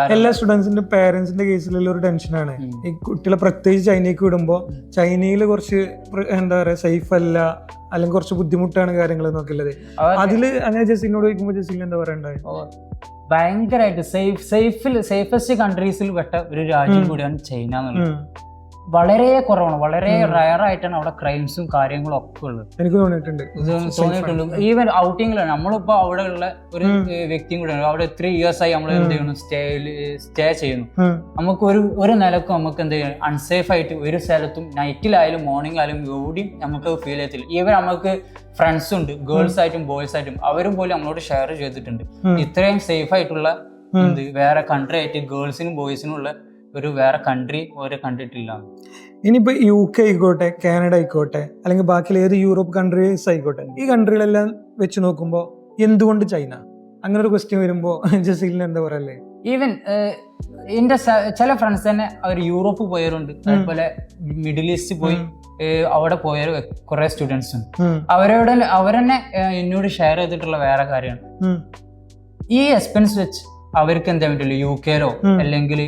എല്ലാ സ്റ്റുഡൻസിന്റെ പേരൻസിന്റെ കേസിലുള്ള ഒരു ടെൻഷനാണ് ഈ കുട്ടികളെ പ്രത്യേകിച്ച് ചൈനയ്ക്ക് വിടുമ്പോൾ ചൈനയിൽ കുറച്ച് എന്താ പറയാ സേഫ് അല്ല, അല്ലെങ്കിൽ കുറച്ച് ബുദ്ധിമുട്ടാണ് കാര്യങ്ങൾ എന്നൊക്കെയുള്ളത്. അതില് അങ്ങനെ ജസീലിനോട് ചോദിക്കുമ്പോൾ ജസീലിന് എന്താ പറയണ്ടായി? ഭയങ്കരമായിട്ട് സേഫസ്റ്റ് കൺട്രീസിൽ പെട്ട ഒരു രാജ്യം കൂടിയാണ് ചൈന എന്നുള്ളത്. വളരെ കുറവാണ്, വളരെ റയർ ആയിട്ടാണ് അവിടെ ക്രൈംസും കാര്യങ്ങളും ഒക്കെ ഉള്ളത്. എനിക്ക് തോന്നിയിട്ടുണ്ട്. ഈവൻ ഔട്ടിങ്ങിലാണ് നമ്മളിപ്പോ അവിടെ ഉള്ള ഒരു വ്യക്തിയും കൂടെയാണ്. അവിടെ 3 years ആയി നമ്മൾ എന്ത് ചെയ്യുന്നു, സ്റ്റേ ചെയ്യുന്നു. നമുക്ക് ഒരു നിലക്കും നമുക്ക് എന്ത് ചെയ്യണം, അൺസേഫ് ആയിട്ട് ഒരു സ്ഥലത്തും നൈറ്റിലായാലും മോർണിംഗ് ആയാലും എവിടെയും നമുക്ക് ഫീൽ ചെയ്യത്തില്ല. ഈവൻ നമുക്ക് ഫ്രണ്ട്സ് ഉണ്ട്, ഗേൾസ് ആയിട്ടും ബോയ്സ് ആയിട്ടും, അവരും പോലും നമ്മളോട് ഷെയർ ചെയ്തിട്ടുണ്ട്. ഇത്രയും സേഫ് ആയിട്ടുള്ള വേറെ കൺട്രി ആയിട്ട് ഗേൾസിനും ബോയ്സിനും ഉള്ള ഒരു വേറെ കൺട്രി ഓരോ കണ്ടിട്ടില്ല. ഇനിയിപ്പോ UK ആയിക്കോട്ടെ, കാനഡ ആയിക്കോട്ടെ, അല്ലെങ്കിൽ ബാക്കിയുള്ള ഏത് യൂറോപ്പ് കൺട്രീസ് ആയിക്കോട്ടെ, ഈ കൺട്രികളെല്ലാം വെച്ച് നോക്കുമ്പോൾ എന്തുകൊണ്ട് ചൈന? അങ്ങനെ ഒരു ക്വസ്റ്റ്യൻ വരുമ്പോ ജസീലിന് എന്താ പറയല്ലേ? ഈവൻ എന്റെ ചില ഫ്രണ്ട്സ് തന്നെ അവർ യൂറോപ്പ് പോയവരുണ്ട്, അതുപോലെ മിഡിൽ ഈസ്റ്റ് പോയി അവിടെ പോയ കുറെ സ്റ്റുഡൻസ് ഉണ്ട്. അവരെന്നെ എന്നോട് ഷെയർ ചെയ്തിട്ടുള്ള വേറെ കാര്യമാണ്, ഈ എക്സ്പെൻസ് വെച്ച് അവർക്ക് എന്താ പറ്റില്ല UK-ലോ അല്ലെങ്കിൽ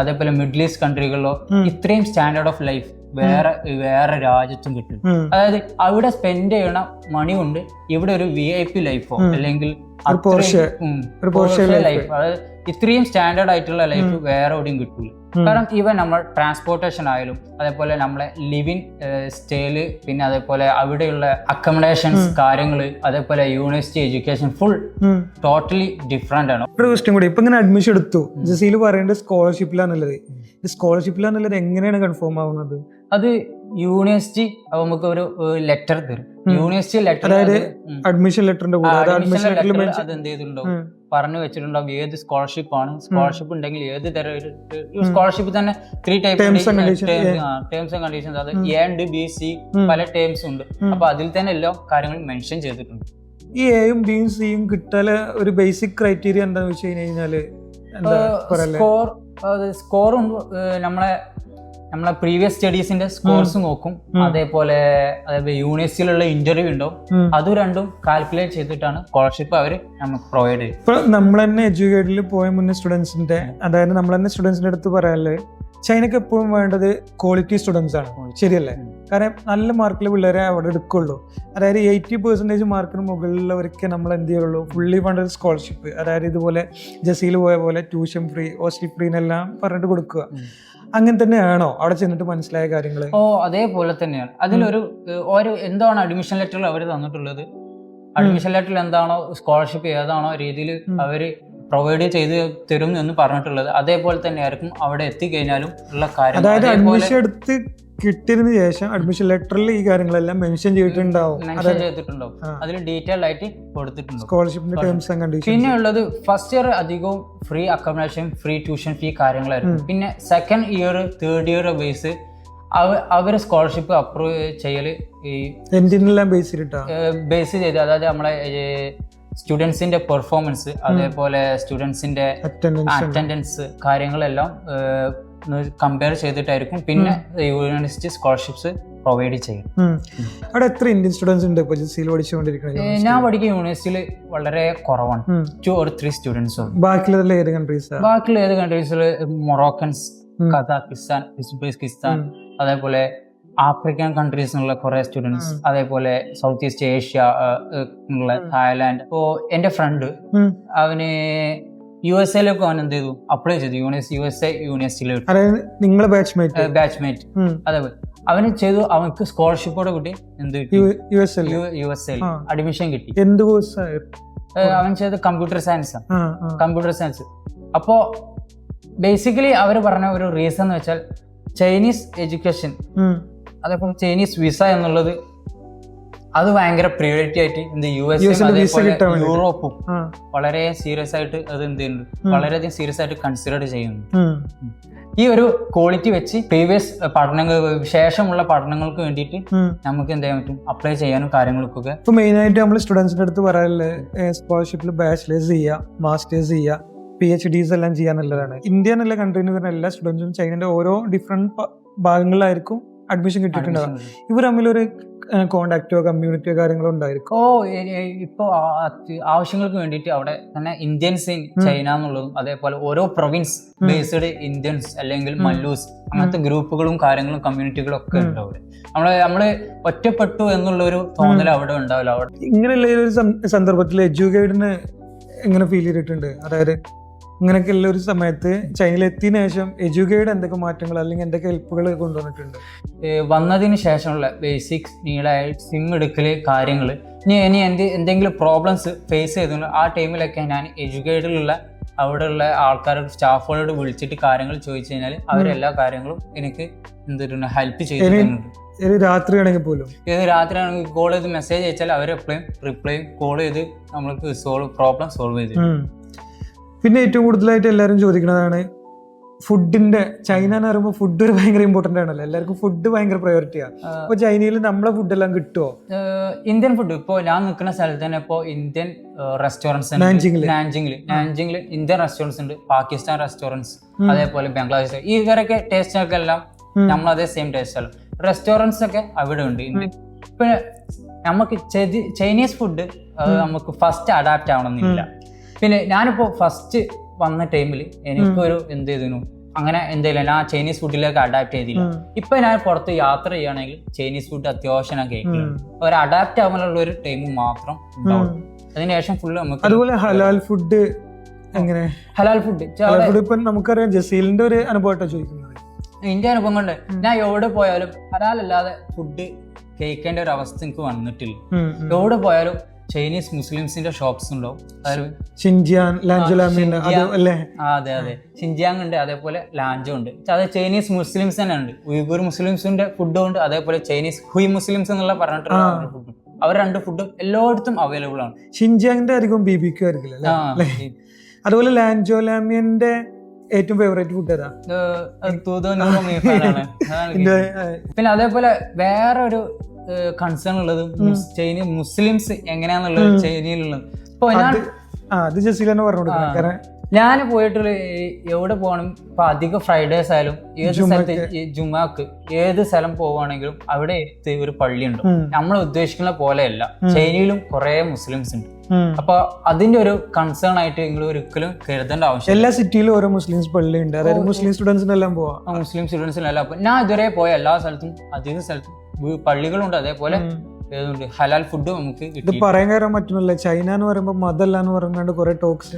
അതേപോലെ മിഡിൽ ഈസ്റ്റ് കൺട്രികളിലോ ഇത്രയും സ്റ്റാൻഡേർഡ് ഓഫ് ലൈഫ് വേറെ രാജ്യത്തും കിട്ടും. അതായത് അവിടെ സ്പെൻഡ് ചെയ്യണ മണി കൊണ്ട് ഇവിടെ ഒരു VIP ലൈഫോ അല്ലെങ്കിൽ ലൈഫ്, അതായത് ഇത്രയും സ്റ്റാൻഡേർഡ് ആയിട്ടുള്ള ലൈഫ് വേറെ എവിടെയും കിട്ടൂല. കാരണം ഈവൻ നമ്മൾ ട്രാൻസ്പോർട്ടേഷൻ ആയാലും അതേപോലെ നമ്മളെ ലിവിങ് സ്റ്റൈല്, പിന്നെ അതേപോലെ അവിടെയുള്ള അക്കോമഡേഷൻസ് കാര്യങ്ങള്, അതേപോലെ university education full totally different ആണ്. ഒരു ക്വസ്റ്റ്യൻ കൂടി, ഇപ്പൊ ഇങ്ങനെ അഡ്മിഷൻ എടുത്തു, ജസീൽ പറയേണ്ടത് സ്കോളർഷിപ്പിലാന്നുള്ളത്. സ്കോളർഷിപ്പിലാന്നുള്ളത് എങ്ങനെയാണ് കൺഫേം ആവുന്നത്? അത് യൂണിവേഴ്സിറ്റി നമുക്ക് ഒരു ലെറ്റർ തരും. യൂണിവേഴ്സിറ്റി ലെറ്റർ, അതായത് അഡ്മിഷൻ ലെറ്ററിന്റെ കൂടെ അത് എന്ത് ചെയ്തിട്ടുണ്ടാവും, പറഞ്ഞു വെച്ചിട്ടുണ്ടാവും ഏത് സ്കോളർഷിപ്പ് ആണ്, സ്കോളർഷിപ്പ് ഉണ്ടെങ്കിൽ ഏത് തരം സ്കോളർഷിപ്പ് തന്നെ 3 ടേംസ് ആൻഡ് കണ്ടീഷൻസ്, അത് A&B C പല ടേംസ് ഉണ്ട്. അപ്പൊ അതിൽ തന്നെ എല്ലാ കാര്യങ്ങളും മെൻഷൻ ചെയ്തിട്ടുണ്ട്. ഈ എയും ബിയും സിയും കിട്ടാൻ ഒരു ബേസിക് ക്രൈറ്റീരിയ എന്താന്ന് വെച്ച് കഴിഞ്ഞാല് സ്കോറും നമ്മളെ പ്രീവിയസ് സ്റ്റഡീസിന്റെ സ്കോർസ് നോക്കും. അതേപോലെ യൂണിവേഴ്സിറ്റിയിലുള്ള ഇന്റർവ്യൂ ഉണ്ടാവും. അത് രണ്ടും കാൽക്കുലേറ്റ് ചെയ്തിട്ടാണ് സ്കോളർഷിപ്പ് അവര് നമുക്ക് പ്രൊവൈഡ് ചെയ്യും. ഇപ്പൊ നമ്മൾ തന്നെ എഡ്യൂക്കേറ്റഡിൽ പോയ മുന്നേ സ്റ്റുഡൻസിന്റെ, അതായത് നമ്മൾ തന്നെ സ്റ്റുഡൻസിന്റെ അടുത്ത് പറയാല്ലേ, ചൈനക്ക് എപ്പോഴും വേണ്ടത് ക്വാളിറ്റി സ്റ്റുഡൻസ് ആണ്, ശരിയല്ലേ? കാരണം നല്ല മാർക്കിൽ പിള്ളേരെ അവിടെ എടുക്കുള്ളൂ. അതായത് 80% മാർക്കിന് മുകളിലുള്ളവർക്ക് നമ്മൾ എന്ത് ചെയ്യുള്ളൂ, ഫുള്ളി ഫണ്ടഡ് സ്കോളർഷിപ്പ്, അതായത് ഇതുപോലെ ജസീൽ പോയ പോലെ ട്യൂഷൻ ഫ്രീ, ഹോസ്റ്റൽ ഫ്രീ എന്നെല്ലാം പറഞ്ഞിട്ട് കൊടുക്കുക. അങ്ങനെ തന്നെയാണോ അവിടെ ചെന്നിട്ട് മനസ്സിലായ കാര്യങ്ങൾ? അതേപോലെ തന്നെയാണ്. അതിലൊരു എന്താണ് അഡ്മിഷൻ ലെറ്ററിൽ അവർ തന്നിട്ടുള്ളത്, അഡ്മിഷൻ ലെറ്ററിൽ എന്താണോ സ്കോളർഷിപ്പ് ഏതാണോ രീതിയിൽ അവര് പ്രൊവൈഡ് ചെയ്ത് തരും എന്ന് പറഞ്ഞിട്ടുള്ളത്, അതേപോലെ തന്നെ ആയിരിക്കും അവിടെ എത്തിക്കഴിഞ്ഞാലും ഉള്ള കാര്യം. അതായത് അഡ്മിഷൻ എടുത്ത് കിട്ടിയതിനു ശേഷം അഡ്മിഷൻ ലെറ്ററിൽ ഈ കാര്യങ്ങളെല്ലാം മെൻഷൻ ചെയ്തിട്ടുണ്ടാവും. അതിൽ ഡീറ്റെയിൽ ആയിട്ട് കൊടുത്തിട്ടുണ്ട് സ്കോളർഷിപ്പിന്റെ ടേംസ് ആൻഡ് കണ്ടീഷൻസ്. പിന്നെ ഉള്ളത് ഫസ്റ്റ് ഇയർ അധികവും free accommodation, free tuition fee കാര്യങ്ങളായിരുന്നു. പിന്നെ second year third year base അവര് സ്കോളർഷിപ്പ് അപ്രൂവ് ചെയ്യല് ഈ ബേസ് ചെയ്ത്, അതായത് നമ്മളെ സ്റ്റുഡൻസിന്റെ പെർഫോമൻസ്, അതേപോലെ സ്റ്റുഡൻസിന്റെ അറ്റൻഡൻസ് കാര്യങ്ങളെല്ലാം കമ്പയർ ചെയ്തിട്ടായിരിക്കും പിന്നെ യൂണിവേഴ്സിറ്റി സ്കോളർഷിപ്സ് പ്രൊവൈഡ് ചെയ്യും. അവിടെ എത്ര ഇന്ത്യൻ സ്റ്റുഡൻസ് ഉണ്ട് പഠിച്ചുകൊണ്ടിരിക്കുന്നത്? ഞാൻ പഠിക്കുന്ന യൂണിവേഴ്സിറ്റിയിൽ വളരെ കുറവാണ്, 2 or 3 സ്റ്റുഡൻസ്. ബാക്കിയുള്ള ഏത് കൺട്രീസിൽ മൊറോക്കൻസ്, കസാഖിസ്ഥാൻ, ഉസ്ബെക്കിസ്ഥാൻ, അതേപോലെ ആഫ്രിക്കൻ കൺട്രീസിനുള്ള കുറെ സ്റ്റുഡൻസ്, അതേപോലെ സൗത്ത് ഈസ്റ്റ് ഏഷ്യ ഉള്ള തായ്ലാൻഡ്. ഇപ്പോ എന്റെ ഫ്രണ്ട് അവന് USA-ലേക്ക് അവൻ എന്ത് ചെയ്തു, അപ്ലൈ ചെയ്തു USA യൂണിവേഴ്സിറ്റിയിലേക്ക്. നിങ്ങളെ ബാച്ച്മേറ്റ് അതേപോലെ അവന് ചെയ്തു. അവർക്ക് സ്കോളർഷിപ്പോടെ കൂട്ടി എന്ത് USA അഡ്മിഷൻ കിട്ടി. എന്ത് കോഴ്സ്? അവൻ ചെയ്ത് കമ്പ്യൂട്ടർ സയൻസ്. അപ്പോ ബേസിക്കലി അവർ പറഞ്ഞ ഒരു റീസൺ എന്ന് വെച്ചാൽ ചൈനീസ് എഡ്യൂക്കേഷൻ, അതേപോലെ ചൈനീസ് വിസ എന്നുള്ളത് അത് ഭയങ്കര പ്രിയോറിറ്റി ആയിട്ട് യൂറോപ്പും വളരെ സീരിയസ് ആയിട്ട് അത് എന്ത് ചെയ്യുന്നുണ്ട്, വളരെയധികം സീരിയസ് ആയിട്ട് കൺസിഡർ ചെയ്യുന്നു. ഈ ഒരു ക്വാളിറ്റി വെച്ച് പ്രീവിയസ് ശേഷമുള്ള പഠനങ്ങൾക്ക് വേണ്ടിയിട്ട് നമുക്ക് എന്ത് ചെയ്യാൻ പറ്റും, അപ്ലൈ ചെയ്യാനും കാര്യങ്ങൾക്കൊക്കെ. ഇപ്പൊ മെയിൻ ആയിട്ട് നമ്മൾ സ്റ്റുഡൻസിന്റെ അടുത്ത് പറയാനുള്ളത് സ്കോളർഷിപ്പിൽ ബാച്ചിലേഴ്സ് ചെയ്യുക, മാസ്റ്റേഴ്സ് ചെയ്യുക, PhDs എല്ലാം ചെയ്യാന്നുള്ളതാണ്. ഇന്ത്യ എന്നുള്ള കൺട്രിയിൽ വരുന്ന എല്ലാ സ്റ്റുഡൻസും ചൈനയുടെ ഓരോ ഡിഫറെന്റ് ഭാഗങ്ങളിലായിരിക്കും അഡ്മിഷൻ കിട്ടിയിട്ടുണ്ടാകും. ഇവർ തമ്മിലൊരു കോണ്ടാക്റ്റോ കമ്മ്യൂണിറ്റിയോ കാര്യങ്ങളോ ഉണ്ടായിരിക്കും? ഇപ്പോൾ ആവശ്യങ്ങൾക്ക് വേണ്ടിയിട്ട് അവിടെ തന്നെ ഇന്ത്യൻസ് ഇൻ ചൈന എന്നുള്ളതും അതേപോലെ ഓരോ പ്രൊവിൻസ് ബേസ്ഡ് ഇന്ത്യൻസ് അല്ലെങ്കിൽ മല്ലൂസ് അങ്ങനത്തെ ഗ്രൂപ്പുകളും കാര്യങ്ങളും കമ്മ്യൂണിറ്റികളും ഒക്കെ ഉണ്ട് അവിടെ. നമ്മള് ഒറ്റപ്പെട്ടു എന്നുള്ള ഒരു തോന്നൽ അവിടെ ഉണ്ടാവില്ല. അവിടെ ഇങ്ങനെയുള്ള ഒരു സന്ദർഭത്തിൽ എഡ്യൂക്കേഷന് എങ്ങനെ ഫീൽ ചെയ്തിട്ടുണ്ട്? അതായത് ഇങ്ങനെയൊക്കെയുള്ള ഒരു സമയത്ത് ചൈനയിലെത്തിയതിനു ശേഷം എഡ്യൂക്കേഡ് എന്തൊക്കെ മാറ്റങ്ങൾ അല്ലെങ്കിൽ എന്തൊക്കെ ഹെൽപ്പുകൾ കൊണ്ടുവന്നിട്ടുണ്ട്? വന്നതിന് ശേഷമുള്ള ബേസിക് നീഡായ സിം എടുക്കല് കാര്യങ്ങൾ ഇനി എന്തെങ്കിലും പ്രോബ്ലംസ് ഫേസ് ചെയ്തിട്ടുണ്ട് ആ ടൈമിലൊക്കെ ഞാൻ എഡ്യൂക്കേറ്റഡിലുള്ള അവിടെയുള്ള ആൾക്കാരോട് സ്റ്റാഫുകളോട് വിളിച്ചിട്ട് കാര്യങ്ങൾ ചോദിച്ചു കഴിഞ്ഞാൽ അവരെല്ലാ കാര്യങ്ങളും എനിക്ക് എന്തിട്ടുണ്ട് ഹെൽപ്പ് ചെയ്തിട്ടുണ്ട്. രാത്രിയാണെങ്കിൽ പോലും രാത്രിയാണെങ്കിൽ കോൾ ചെയ്ത് മെസ്സേജ് അയച്ചാൽ അവരെപ്പോഴും റിപ്ലൈ കോൾ ചെയ്ത് നമ്മൾക്ക് പ്രോബ്ലം സോൾവ് ചെയ്ത്. പിന്നെ ഏറ്റവും കൂടുതലായിട്ട് എല്ലാവരും ചോദിക്കുന്നതാണ് ഫുഡിന്റെ. ചൈന എന്ന് പറയുമ്പോൾ ഫുഡ് ഒരു ഭയങ്കര ഇമ്പോർട്ടന്റ് ആണല്ലോ, എല്ലാവർക്കും ഫുഡ് ഭയങ്കര പ്രയോറിറ്റിയാണ്. അപ്പൊ ചൈനയിൽ നമ്മളെ ഫുഡെല്ലാം കിട്ടുമോ? ഇന്ത്യൻ ഫുഡ് ഇപ്പോൾ ഞാൻ നിൽക്കുന്ന സ്ഥലത്ത് തന്നെ ഇപ്പോൾ ഇന്ത്യൻ റെസ്റ്റോറൻറ്റ്സ് നാൻജിങ്ങിൽ ഇന്ത്യൻ റെസ്റ്റോറൻറ്റ്സ് ഉണ്ട്, പാകിസ്ഥാൻ റെസ്റ്റോറൻറ്റ്സ്, അതേപോലെ ബംഗ്ലാദേശ്. ഇവരൊക്കെ ടേസ്റ്റ് ഒക്കെ എല്ലാം നമ്മളതേ സെയിം ടേസ്റ്റ് അല്ല. റെസ്റ്റോറൻറ്റ്സ് ഒക്കെ അവിടെ ഉണ്ട്. ഇപ്പൊ നമുക്ക് ചൈനീസ് ഫുഡ് നമുക്ക് ഫസ്റ്റ് അഡാപ്റ്റ് ആവണമെന്നില്ല. പിന്നെ ഞാനിപ്പോ ഫസ്റ്റ് വന്ന ടൈമിൽ എനിക്കൊരു എന്ത് ചെയ്തിരുന്നു അങ്ങനെ എന്തെങ്കിലും ഞാൻ ചൈനീസ് ഫുഡിലേക്ക് അഡാപ്റ്റ് ചെയ്തില്ല. ഇപ്പൊ ഞാൻ പുറത്ത് യാത്ര ചെയ്യുകയാണെങ്കിൽ ചൈനീസ് ഫുഡ് അത്യാവശ്യം ഞാൻ കഴിക്കുന്നുണ്ട്. ഒരു അഡാപ്റ്റ് ആവാനുള്ള ഒരു ടൈം മാത്രം ഉണ്ടാവും. അതിനുശേഷം ഫുള്ള് നമുക്ക്. അതുപോലെ ഹലാൽ ഫുഡ് എങ്ങനെ? ഹലാൽ ഫുഡ് ഇപ്പൊ നമുക്കറിയാം ജസീലിന്റെ ഒരു അനുഭവമായിട്ടാണ് ചോദിക്കുന്നത്. എന്റെ അനുഭവം കൊണ്ട് ഞാൻ എവിടെ പോയാലും ഹലാൽ അല്ലാതെ ഫുഡ് കഴിക്കേണ്ട ഒരു അവസ്ഥ എനിക്ക് വന്നിട്ടില്ല. എവിടെ പോയാലും ചൈനീസ് മുസ്ലിംസിന്റെ ഷോപ്സ് ഉണ്ടാവും. അതെ, ഷിൻജിയാങ് ഉണ്ട്, അതേപോലെ ലാൻജോ ഉണ്ട്. അത് ചൈനീസ് മുസ്ലിംസ് തന്നെ ഉണ്ട്. ഉയ്ഗൂർ മുസ്ലിംസിന്റെ ഫുഡും ഉണ്ട്, അതേപോലെ ചൈനീസ് ഹുയ് മുസ്ലിംസ് എന്നുള്ള പറഞ്ഞിട്ടുള്ള ഫുഡ്. അവർ രണ്ട് ഫുഡും എല്ലായിടത്തും അവൈലബിൾ ആണ്. ഷിൻജിയാങ്ങിന്റെ ആയിരിക്കും BBQ ആയിരിക്കില്ല. അതുപോലെ ലാൻജോ ലാമിയന്റെ ഏറ്റവും ഫേവറേറ്റ് ഫുഡ് ഏതാ? പിന്നെ അതേപോലെ വേറൊരു കൺസേൺ ഉള്ളത് മുസ്ലിംസ് എങ്ങനെയാന്നുള്ളത് ചൈനയിലുള്ളത്. ഇപ്പൊ ഞാൻ പോയിട്ടുള്ള എവിടെ പോകണം ഇപ്പൊ അധികം ഫ്രൈഡേസ് ആയാലും ഏത് സ്ഥലത്ത് ജുമാക്ക് ഏത് സ്ഥലം പോവുകയാണെങ്കിലും അവിടെ ഒരു പള്ളിയുണ്ട്. നമ്മൾ ഉദ്ദേശിക്കുന്ന പോലെയല്ല, ചൈനയിലും കുറെ മുസ്ലിംസ് ഉണ്ട്. അപ്പൊ അതിന്റെ ഒരു കൺസേൺ ആയിട്ട് നിങ്ങൾ ഒരിക്കലും കരുതേണ്ട ആവശ്യം. എല്ലാ സിറ്റിയിലും ഓരോ മുസ്ലിംസ് പള്ളി ഉണ്ട്, അതായത് മുസ്ലിം സ്റ്റുഡൻസിനെല്ലാം പോവാം. മുസ്ലിം സ്റ്റുഡൻസിനെല്ലാം. അപ്പൊ ഞാൻ ഇതുവരെ പോയ എല്ലാ സ്ഥലത്തും അധികം സ്ഥലത്തും പള്ളികളുണ്ട്, അതേപോലെ ഹലാൽ ഫുഡ് നമുക്ക് ഇത് പറയാൻ കാരണം മറ്റൊന്നുമില്ല. ചൈന എന്ന് പറയുമ്പോൾ മതല്ല എന്ന് പറഞ്ഞാണ്ട് കുറെ ടോക്സ്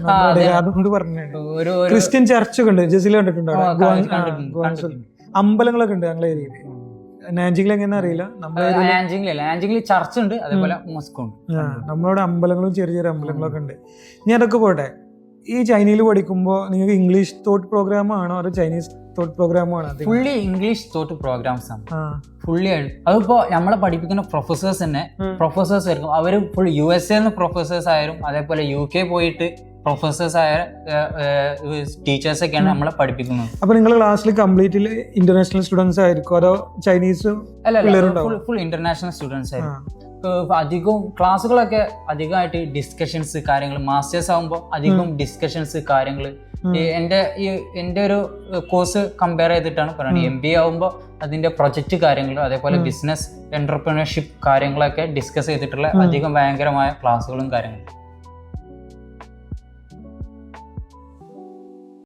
അതുകൊണ്ട് പറഞ്ഞിട്ടുണ്ട്. ക്രിസ്ത്യൻ ചർച്ചൊക്കെ ഉണ്ട്, ജസീൽ കണ്ടിട്ടുണ്ടോ? അമ്പലങ്ങളൊക്കെ ഉണ്ട് ഞങ്ങളെ ഏരിയയിൽ. നാൻജിങ്ങിൽ എങ്ങനെ അറിയില്ല, നാൻജിങ്ങിൽ ചർച്ച് ഉണ്ട്, അതേപോലെ മോസ്ക് ഉണ്ട്. നമ്മളവിടെ അമ്പലങ്ങളും ചെറിയ ചെറിയ അമ്പലങ്ങളൊക്കെ ഉണ്ട്. ഇനി അതൊക്കെ പോട്ടെ, ഈ ചൈനയിൽ പഠിക്കുമ്പോൾ നിങ്ങൾക്ക് ഇംഗ്ലീഷ് തോട്ട് പ്രോഗ്രാം ആണോ അതോ ചൈനീസ് തോട്ട് പ്രോഗ്രാം ആണോ? ഫുള്ളി ഇംഗ്ലീഷ് തോട്ട് പ്രോഗ്രാംസ് ആണ്, ഫുള്ളി ആയിട്ട്. അതിപ്പോ നമ്മളെ പഠിപ്പിക്കുന്ന പ്രൊഫസേഴ്സ് തന്നെ പ്രൊഫസേഴ്സ് ആയിരിക്കും. അവര് ഫുൾ USA പ്രൊഫസേഴ്സ് ആയാലും അതേപോലെ UK പോയിട്ട് പ്രൊഫസേഴ്സ് ആയ ടീച്ചേഴ്സ് ഒക്കെയാണ് നമ്മളെ പഠിപ്പിക്കുന്നത്. അപ്പൊ നിങ്ങൾ ക്ലാസ്സിൽ കംപ്ലീറ്റ് ഇന്റർനാഷണൽ സ്റ്റുഡൻസ് ആയിരിക്കും അതോ ചൈനീസ്? ഫുൾ ഇന്റർനാഷണൽ സ്റ്റുഡൻസ് ആയിരിക്കും. അധികവും ക്ലാസ്സുകളൊക്കെ അധികമായിട്ട് ഡിസ്കഷൻസ് കാര്യങ്ങൾ. മാസ്റ്റേഴ്സ് ആകുമ്പോൾ അധികം ഡിസ്കഷൻസ് കാര്യങ്ങൾ. എൻ്റെ ഒരു കോഴ്സ് കമ്പയർ ചെയ്തിട്ടാണ് പറയുന്നത്. MBA ആകുമ്പോൾ അതിന്റെ പ്രൊജക്ട് കാര്യങ്ങൾ അതേപോലെ ബിസിനസ് എന്റർപ്രണർഷിപ്പ് കാര്യങ്ങളൊക്കെ ഡിസ്കസ് ചെയ്തിട്ടുള്ള അധികം ഭയങ്കരമായ ക്ലാസ്സുകളും കാര്യങ്ങളും.